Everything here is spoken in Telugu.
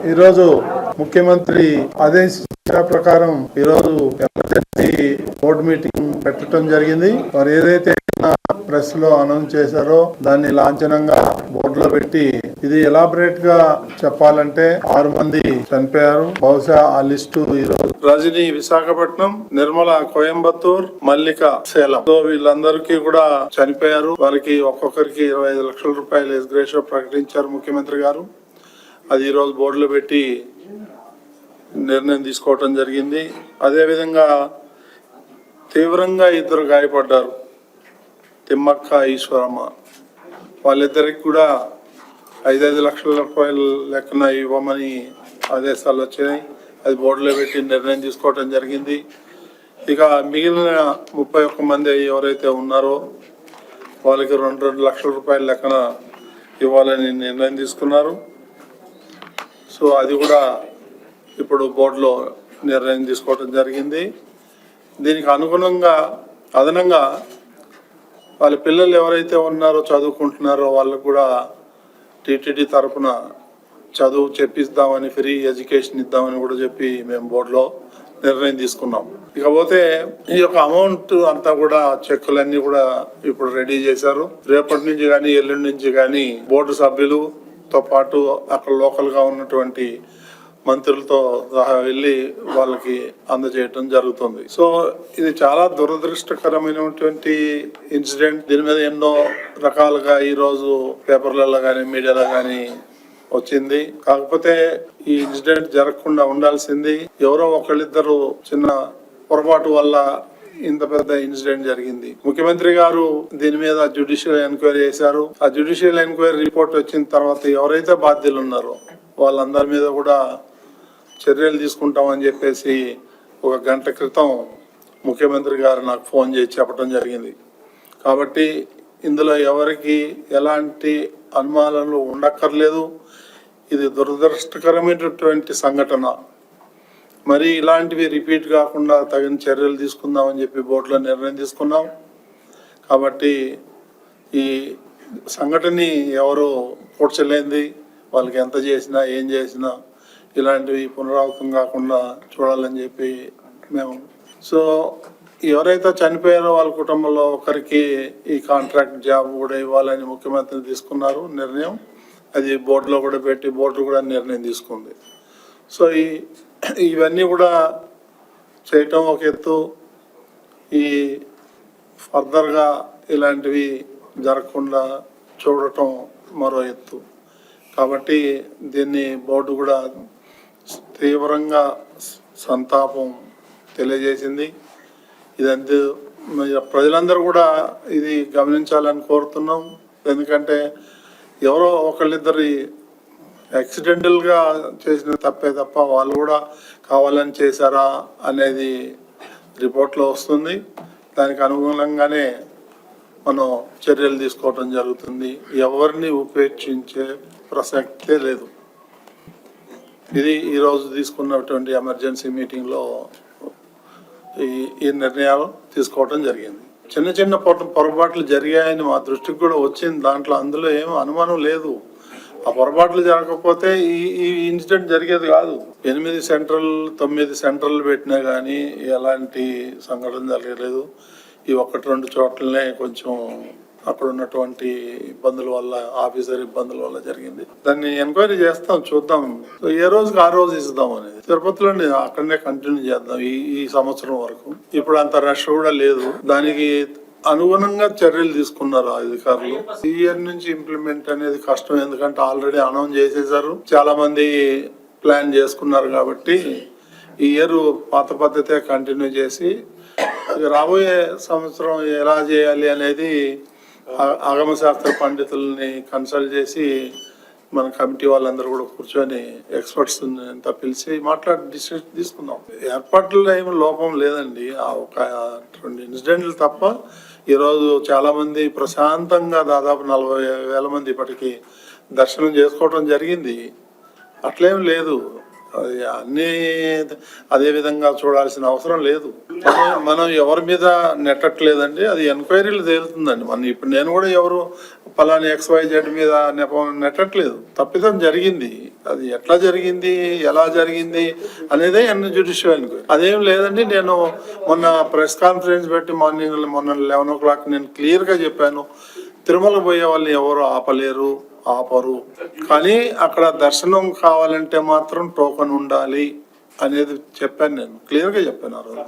ఈరోజు ముఖ్యమంత్రి ఆదేశాల ప్రకారం ఈరోజు ఎమర్జెన్సీ బోర్డు మీటింగ్ పెట్టడం జరిగింది. మరి ఏదైతే ప్రెస్ లో అనౌన్స్ చేశారో దాన్ని లాంఛనంగా బోర్డులో పెట్టి, ఇది ఎలాబరేట్ గా చెప్పాలంటే 6 మంది చనిపోయారు. బహుశా ఆ లిస్టు ఈరోజు రజని విశాఖపట్నం, నిర్మల కోయంబత్తూర్, మల్లిక సేలం, వీళ్ళందరికీ కూడా చనిపోయారు. వారికి ఒక్కొక్కరికి 25 లక్షల రూపాయలు ఎక్స్గ్రేషియో ప్రకటించారు ముఖ్యమంత్రి గారు. అది ఈరోజు బోర్డులో పెట్టి నిర్ణయం తీసుకోవటం జరిగింది. అదేవిధంగా తీవ్రంగా 2 గాయపడ్డారు, తిమ్మక్క, ఈశ్వరమ్మ. వాళ్ళిద్దరికి కూడా 5 లక్షల రూపాయలు లెక్కన ఇవ్వమని ఆదేశాలు వచ్చాయి. అది బోర్డులో పెట్టి నిర్ణయం తీసుకోవటం జరిగింది. ఇక మిగిలిన 31 మంది ఎవరైతే ఉన్నారో వాళ్ళకి 2 లక్షల రూపాయల లెక్కన ఇవ్వాలని నిర్ణయం తీసుకున్నారు. సో అది కూడా ఇప్పుడు బోర్డులో నిర్ణయం తీసుకోవటం జరిగింది. దీనికి అనుగుణంగా అదనంగా వాళ్ళ పిల్లలు ఎవరైతే ఉన్నారో చదువుకుంటున్నారో వాళ్ళకు కూడా టీటీడీ తరఫున చదువు చెప్పిస్తామని, ఫ్రీ ఎడ్యుకేషన్ ఇద్దామని కూడా చెప్పి మేము బోర్డులో నిర్ణయం తీసుకున్నాం. ఇకపోతే ఈ యొక్క అమౌంట్ అంతా కూడా చెక్కులన్నీ కూడా ఇప్పుడు రెడీ చేశారు. రేపటి నుంచి కానీ ఎల్లుండి నుంచి కానీ బోర్డు సభ్యులతో పాటు అక్కడ లోకల్ గా ఉన్నటువంటి మంత్రులతో సహా వెళ్ళి వాళ్ళకి అందజేయటం జరుగుతుంది. సో ఇది చాలా దురదృష్టకరమైనటువంటి ఇన్సిడెంట్. దీని మీద ఎన్నో రకాలుగా ఈ రోజు పేపర్లలో కానీ మీడియాలో కానీ వచ్చింది. కాకపోతే ఈ ఇన్సిడెంట్ జరగకుండా ఉండాల్సింది. ఎవరో ఒకళ్ళిద్దరు చిన్న పొరపాటు వల్ల ఇంత పెద్ద ఇన్సిడెంట్ జరిగింది. ముఖ్యమంత్రి గారు దీని మీద జ్యుడిషియల్ ఎంక్వైరీ చేశారు. ఆ జ్యుడిషియల్ ఎంక్వైరీ రిపోర్ట్ వచ్చిన తర్వాత ఎవరైతే బాధ్యులు ఉన్నారో వాళ్ళందరి మీద కూడా చర్యలు తీసుకుంటామని చెప్పేసి 1 గంట క్రితం ముఖ్యమంత్రి గారు నాకు ఫోన్ చేసి చెప్పడం జరిగింది. కాబట్టి ఇందులో ఎవరికి ఎలాంటి అనుమానాలు ఉండక్కర్లేదు. ఇది దురదృష్టకరమైనటువంటి సంఘటన. మరి ఇలాంటివి రిపీట్ కాకుండా తగిన చర్యలు తీసుకుందామని చెప్పి బోర్డులో నిర్ణయం తీసుకున్నాం. కాబట్టి ఈ సంఘటనని ఎవరు పూడ్చలేంది, వాళ్ళకి ఎంత చేసినా ఏం చేసినా ఇలాంటివి పునరావృతం కాకుండా చూడాలని చెప్పి మేము. సో ఎవరైతే చనిపోయారో వాళ్ళ కుటుంబంలో ఒకరికి ఈ కాంట్రాక్ట్ జాబ్ కూడా ఇవ్వాలని ముఖ్యమంత్రి తీసుకున్నారు నిర్ణయం. అది బోర్డులో కూడా పెట్టి బోర్డు కూడా నిర్ణయం తీసుకుంది. సో ఇవన్నీ కూడా చేయటం ఒక ఎత్తు, ఈ ఫర్దర్గా ఇలాంటివి జరగకుండా చూడటం మరో ఎత్తు. కాబట్టి దీన్ని బోర్డు కూడా తీవ్రంగా సంతాపం తెలియజేసింది. ఇదంతా ప్రజలందరూ కూడా ఇది గమనించాలని కోరుతున్నాం. ఎందుకంటే ఎవరో ఒకళ్ళిద్దరి యాక్సిడెంటల్గా చేసిన తప్పే తప్ప వాళ్ళు కూడా కావాలని చేశారా అనేది రిపోర్ట్లో వస్తుంది. దానికి అనుగుణంగానే మనం చర్యలు తీసుకోవటం జరుగుతుంది. ఎవరిని ఉపేక్షించే ప్రసక్తే లేదు. ఇది ఈరోజు తీసుకున్నటువంటి ఎమర్జెన్సీ మీటింగ్లో ఈ నిర్ణయాలు తీసుకోవటం జరిగింది. చిన్న చిన్న పొరపాట్లు జరిగాయని మా దృష్టికి కూడా వచ్చింది. దాంట్లో అందులో ఏం అనుమానం లేదు. ఆ పొరపాట్లు జరగకపోతే ఈ ఇన్సిడెంట్ జరిగేది కాదు. 8 సెంట్రల్ 9 సెంట్రల్ పెట్టినా కానీ ఎలాంటి సంఘటన జరగలేదు. ఈ 1-2 చోట్లనే కొంచెం అక్కడ ఉన్నటువంటి ఇబ్బందుల వల్ల, ఆఫీసర్ ఇబ్బందుల వల్ల జరిగింది. దాన్ని ఎంక్వైరీ చేస్తాం, చూద్దాం. ఏ రోజుకి ఆ రోజు ఇద్దాం అనేది తిరుపతిలో అక్కడనే కంటిన్యూ చేద్దాం ఈ సంవత్సరం వరకు. ఇప్పుడు అంత రష్ కూడా లేదు. దానికి అనుగుణంగా చర్యలు తీసుకున్నారు అధికారులు. ఈ ఇయర్ నుంచి ఇంప్లిమెంట్ అనేది కష్టం, ఎందుకంటే ఆల్రెడీ అనౌన్స్ చేసేసారు. చాలా మంది ప్లాన్ చేసుకున్నారు. కాబట్టి ఈ ఇయర్ పాత పద్ధతే కంటిన్యూ చేసి రాబోయే సంవత్సరం ఎలా చేయాలి అనేది ఆగమ శాస్త్ర పండితుల్ని కన్సల్ట్ చేసి మన కమిటీ వాళ్ళందరూ కూడా కూర్చొని ఎక్స్పర్ట్స్ అంతా పిలిచి మాట్లాడి డిసిషన్ తీసుకుందాం. ఏర్పాట్లలో ఏమి లోపం లేదండి. ఆ 1-2 ఇన్సిడెంట్లు తప్ప ఈరోజు చాలా మంది ప్రశాంతంగా దాదాపు 40,000 మంది ఇప్పటికీ దర్శనం చేసుకోవడం జరిగింది. అట్లేం లేదు. అది అన్ని అదే విధంగా చూడాల్సిన అవసరం లేదు. మనం ఎవరి మీద నెట్టట్లేదండి, అది ఎంక్వైరీలు తేలుతుందండి. ఇప్పుడు నేను కూడా ఎవరు పలాని XYZ మీద నెట్టట్లేదు. తప్పిదం జరిగింది, అది ఎట్లా జరిగింది, ఎలా జరిగింది అనేదే జ్యుడిషియల్ ఎంక్వైరీ. అదేం లేదండి. నేను మొన్న ప్రెస్ కాన్ఫరెన్స్ పెట్టి మొన్న 11 o'clock నేను క్లియర్ గా చెప్పాను, తిరుమల పోయే వాళ్ళు ఎవరు ఆపరు, కానీ అక్కడ దర్శనం కావాలంటే మాత్రం టోకెన్ ఉండాలి అనేది చెప్పాను. నేను క్లియర్ గా చెప్పాను ఆ రోజు.